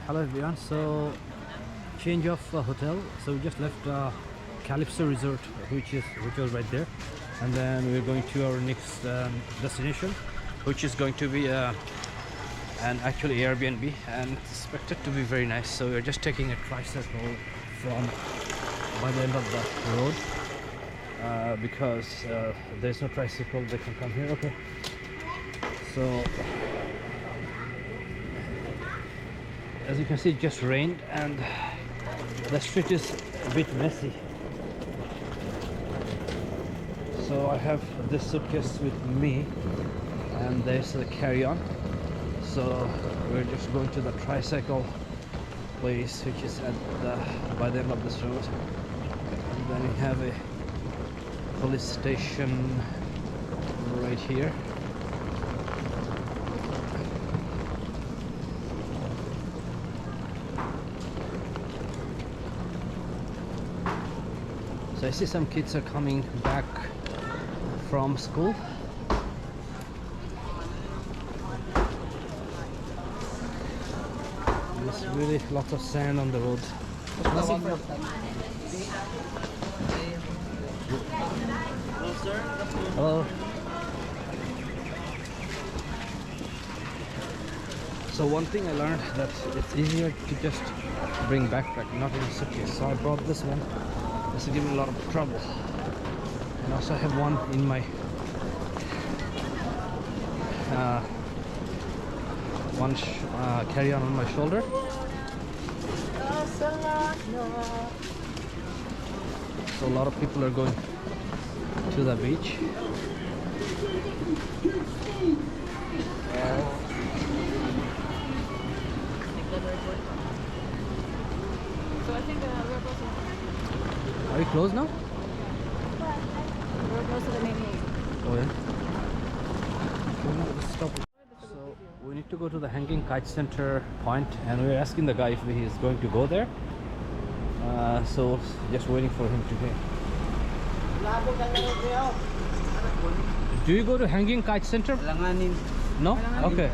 Hello everyone. So change of hotel. So we just left Calypso Resort, which was right there, and then we're going to our next destination, which is going to be an actual Airbnb, and it's expected to be very nice. So we're just taking a tricycle from by the end of the road because there's no tricycle they can come here. Okay, so as you can see, it just rained and the street is a bit messy. So I have this suitcase with me and there's the carry-on. So we're just going to the tricycle place, which is at by the end of this road. And then we have a police station right here. So I see some kids are coming back from school. There's really lots of sand on the road. Hello. So one thing I learned that it's easier to just bring backpack, not in a suitcase. So I brought this one. This is giving a lot of trouble. And also I have one in my carry-on on my shoulder. So a lot of people are going to the beach. So I think we're close. Are you closed now? We're close to the main gate. Oh yeah. Stop. So we need to go to the hanging kite center point, and we're asking the guy if he is going to go there. So just waiting for him to go. Do you go to hanging kite center? No? Okay.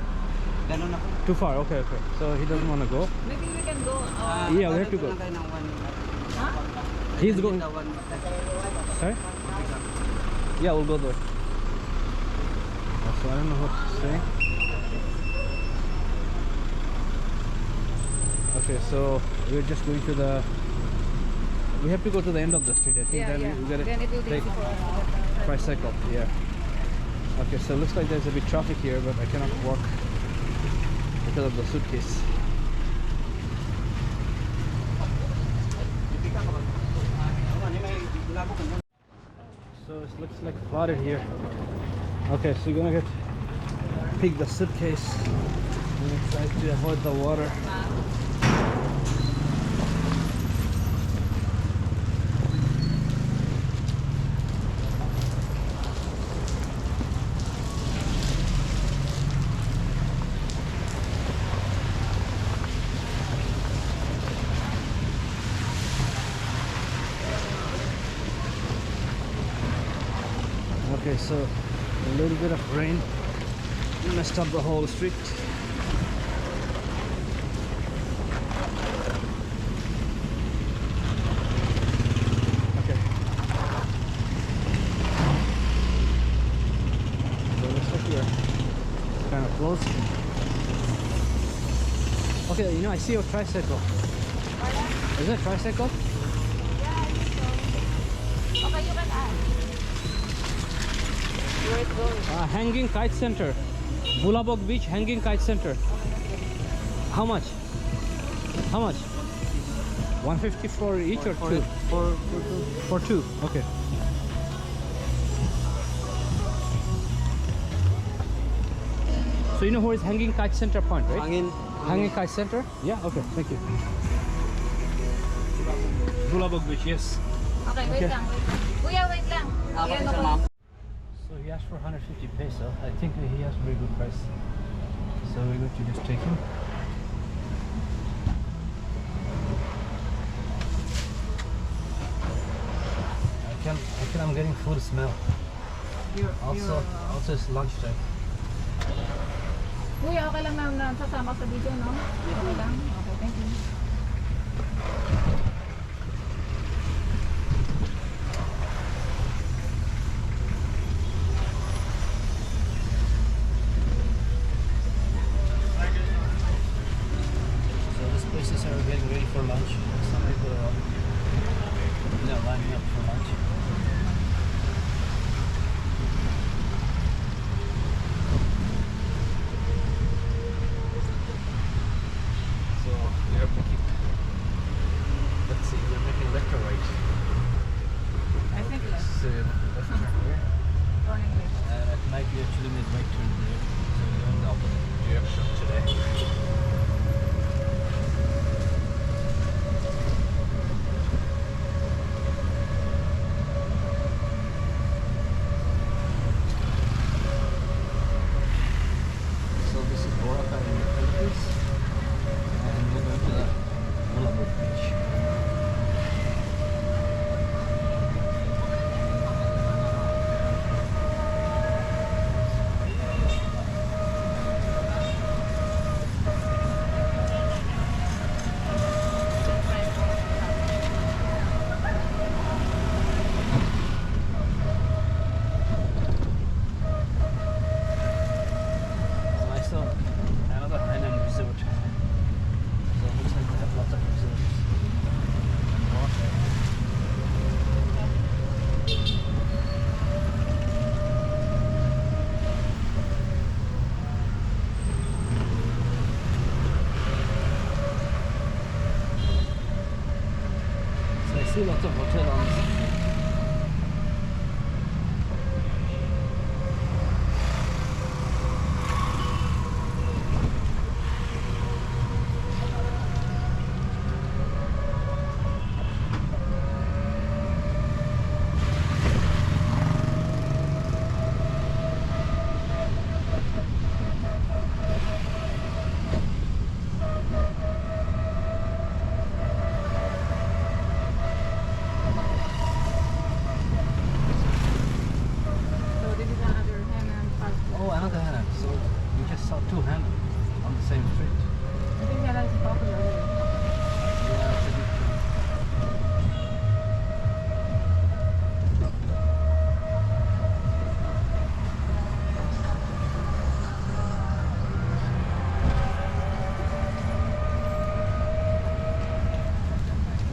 Too far. Okay. So he doesn't want to go. Maybe we can go. Yeah, we have to go. Huh? He's going. Sorry? Yeah, we'll go there. So I don't know what to say. Okay, so we're just going to the. We have to go to the end of the street. I think then we gotta then it will be take easy for us to get the tricycle. Yeah. Okay, so it looks like there's a bit traffic here, but I cannot walk because of the suitcase. So it looks like flooded here. Okay, so you're gonna pick the suitcase and try to avoid the water. Okay, so a little bit of rain messed up the whole street. Okay. So looks like we're kind of close. Okay, you know, I see your tricycle. Is that a tricycle? Yeah, I think so. Okay, you can ask. Where it's going? Hanging Kite Center. Bulabog Beach Hanging Kite Center. How much? How much? 150 for each or two? For two. Okay. So you know where is Hanging Kite Center point, right? Hanging Kite Center? Yeah, okay, thank you. Bulabog Beach, yes. Okay, wait lang. Kuya, wait lang. So he asked for 150 peso. I think he has a very good price. So we're going to just take him. I'm getting food smell. Also it's lunchtime. Kuya, okay lang na sasama sa video, no? Okay lang? Okay, Thank you. So these places are getting ready for lunch. Some people are lining up for lunch. So we have to keep. Let's see, we're making left or right. I think left. So left turn here, Turning left. and at night we actually made right turn there. So we're going the opposite direction today. So this is Boracay in the Philippines, and we're going to the Bulabog Beach. I saw another island resort. So it looks like they have lots of resorts and water. So I see lots of hotel on this. So this is another Hainan Park. Oh, another Hainan. So we just saw two Hainan on the same street. I think Hainan is popular here. Yeah, it's a bit true.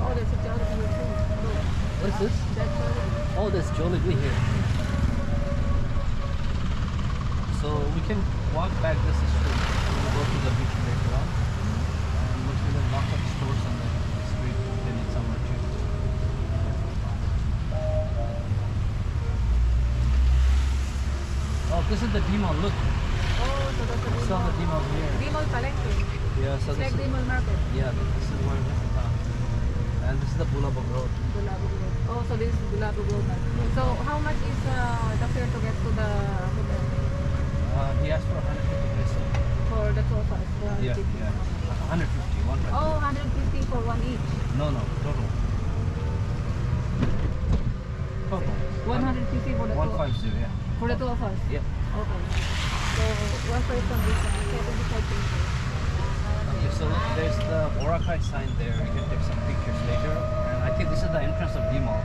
Oh, there's a Jollibee here too. Look, What is this? that's Jollibee. Oh, there's Jollibee here. So we can walk back this street. We'll go to the beach later on. And look at the lots of stores on the street. They need somewhere cheap. Oh, this is the D-Mall. Look, Oh, so that's the I saw the D-Mall here. D-Mall Palengke. Yeah, so It's this like is, D-Mall Market. yeah, this is where this is found. And this is the Bulabog Road. Bulabog Road. Oh, so this is Bulabog Road. So how much is the fare to get to the hotel? He asked for 150 pesos. For the two of us? Yeah, 150. yeah. 150, one right. Oh, 150 for one each. No, total. Total. 150 for the two. 150, yeah. For the two of us? Yep. Okay. So one person is 75 pesos. Yeah, so look, there's the Boracay sign there. You can take some pictures later. And I think this is the entrance of D-Mall.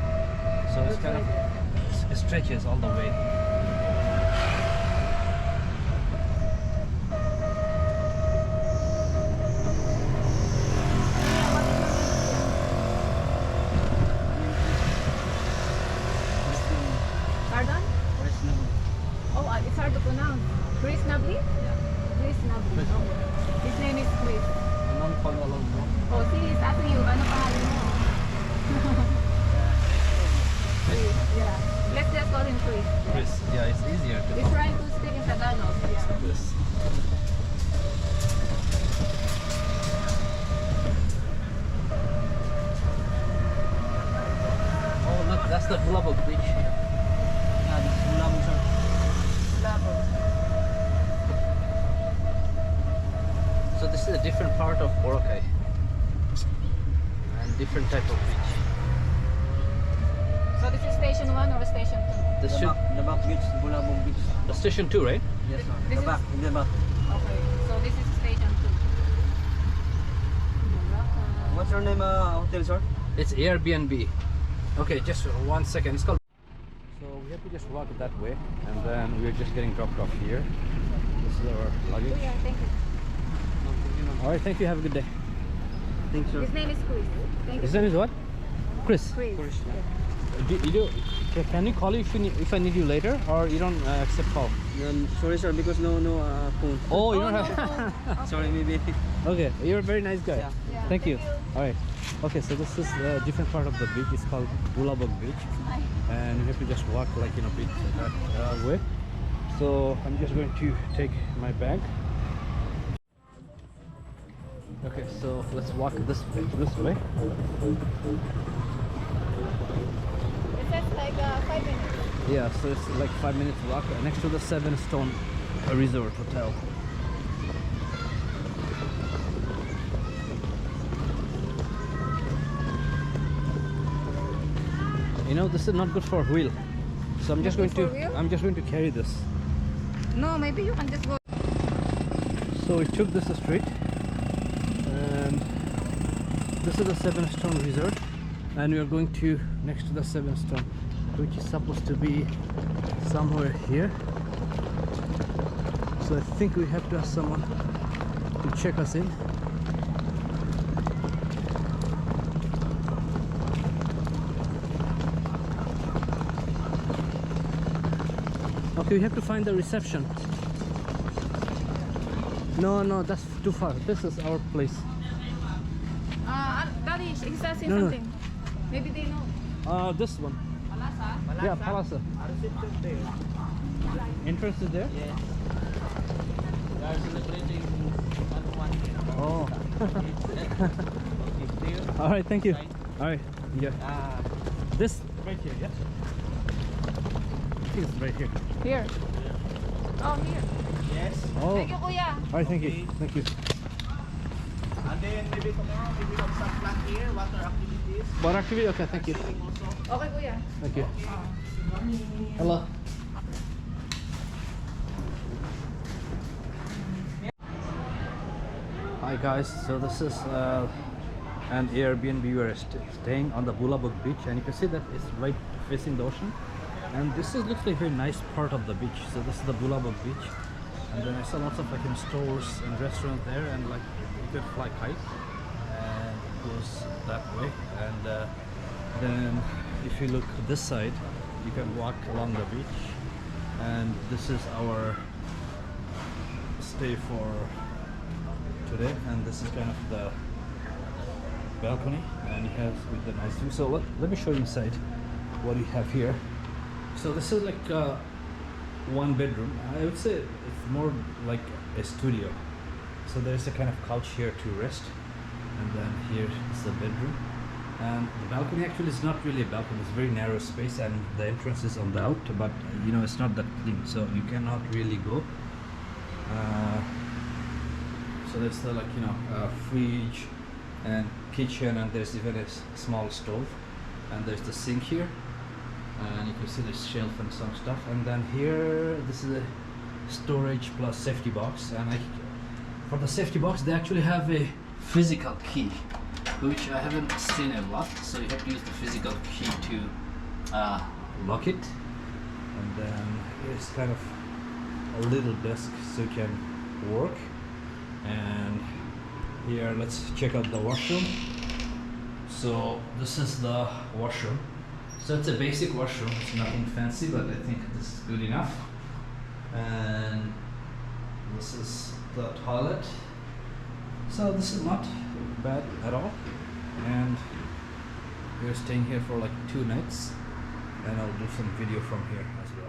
So it's Looks kind like of, it stretches all the way. Pardon? Oh, it's hard to pronounce. Chris Nabli? Chris Nabli. Chris. Okay. His name is Chris. Anong pangalan mo? Oh, see, he's asking you, ano pangalan mo? Chris, yeah. Let's just call him Chris. Chris. Yeah, it's easier to He's talk. trying to speak in Tagalog. Yeah. Chris. Oh, look, that's the Bulabog Beach. Yeah, this is Bulabog Beach. Bulabog. So this is a different part of Boracay and different type of beach. So this is station 1 or station 2? This should, The back beach, Bulabog Beach. the station 2, right? Yes, sir. This The is- back, in the back. Okay, so this is station 2. What's your name, hotel, sir? It's Airbnb. Okay, just 1 second. It's called. So we have to just walk that way, and then we're just getting dropped off here. This is our luggage. Oh, yeah, thank you. All right, thank you. Have a good day. Thanks, sir. His name is Chris. Thank you. His name is what? Chris. Chris. Can you call you if I need you later, or you don't accept call? Sorry, sir, because no phone. Oh, you Oh, don't no, have. Sorry, maybe. Okay, you're a very nice guy. Yeah. Yeah, Thank you. All right. Okay, so this is a different part of the beach. It's called Bulabog Beach, and you have to just walk like a bit that way. So I'm just going to take my bag. Okay, so let's walk this way. It says like 5 minutes. Yeah, so it's like 5 minutes walk next to the 7-stone resort hotel. You know, this is not good for wheel, so I'm just Not going good for to wheel? I'm just going to carry this. No, maybe you can just go. So we took this street, and this is the 7-stone resort, and we are going to next to the 7-stone, which is supposed to be somewhere here. So I think we have to ask someone to check us in. Okay, we have to find the reception. No, that's too far. This is our place. Daddy, he says No, no. something. Maybe they know. This one. Palasa? Yeah, Palasa. Entrance is there? Yes. They are celebrating Oh. All right, thank you. All right, yeah. This right here, yes. I think it's right here. Here. Oh, here. Yes. Oh. Thank you, Kuya. All right, thank you. Thank you. And then maybe tomorrow we have some plan here, water activities. What activity? Okay, thank you. Also. Okay, Kuya. Thank you. Hello. Hi guys, so this is an Airbnb. We are staying on the Bulabog Beach, and you can see that it's right facing the ocean. And this looks like a very nice part of the beach. So this is the Bulabog Beach, and then I saw lots of stores and restaurants there, and like you could fly kite, and it goes that way. And then if you look this side, you can walk along the beach, and this is our stay for today. And this is kind of the balcony, and it has with the nice view. So let me show you inside what we have here. So this is like one bedroom. I would say it's more like a studio. So there's a kind of couch here to rest, and then here is the bedroom. And the balcony actually is not really a balcony. It's a very narrow space, and the entrance is on the out, but it's not that clean, so you cannot really go. So there's the fridge and kitchen, and there's even a small stove, and there's the sink here, and you can see the shelf and some stuff. And then here, this is a storage plus safety box, and for the safety box they actually have a physical key, which I haven't seen a lot, so you have to use the physical key to lock it. And then here's kind of a little desk so you can work. And here, let's check out the washroom. So this is the washroom. So it's a basic washroom, it's nothing fancy, but I think this is good enough. And this is the toilet. So this is not bad at all. And we're staying here for like 2 nights, and I'll do some video from here as well.